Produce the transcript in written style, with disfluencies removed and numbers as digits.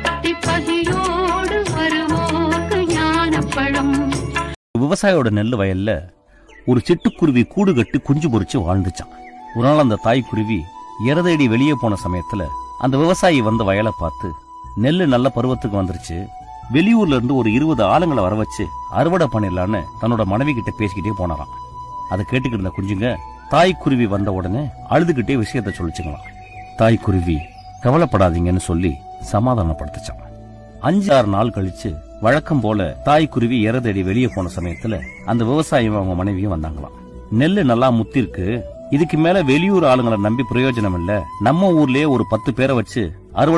பக்தி பசியோடு வருவோர்க்கு ஞானப்பழம். விவசாயியோட நெல் வயல்ல ஒரு சிட்டுக்குருவி கூடு கட்டி குஞ்சு பொறிச்சு வாழ்ந்துச்சான். ஒரு நாள் அந்த தாய்க்குருவி இறதேடி வெளியே போன சமயத்துல அந்த விவசாயி வந்த வயலை பார்த்து, நெல்லு நல்ல பருவத்துக்கு வந்துருச்சு, வெளியூர்ல இருந்து ஒரு 20 ஆளுங்களை வர வச்சு அறுவடை பண்ணிடலான்னு தன்னோட மனைவி கிட்ட பேசிக்கிட்டே போனாராம். அதை கேட்டுக்கிட்டு இருந்த குஞ்சுங்க தாய்க்குருவி வந்த உடனே அழுதுகிட்டே விஷயத்த சொல்லிச்சுங்களாம். தாய்க்குருவி கவலைப்படாதீங்கன்னு சொல்லி சமாதானப்படுத்துச்சான். 5-6 நாள் கழிச்சு வழக்கம் போல தாய்க்குருவி இறதேடி வெளியே போன சமயத்துல அந்த விவசாயியும் அவங்க மனைவியும் வந்தாங்களாம். நெல்லு நல்லா முத்திருக்கு, இதுக்கு மேல வெளியூர் ஆளுங்களை நம்பி பிரயோஜனம் இல்ல, நம்ம ஊர்லயே ஒரு 10 பேரை வச்சு அறுவடை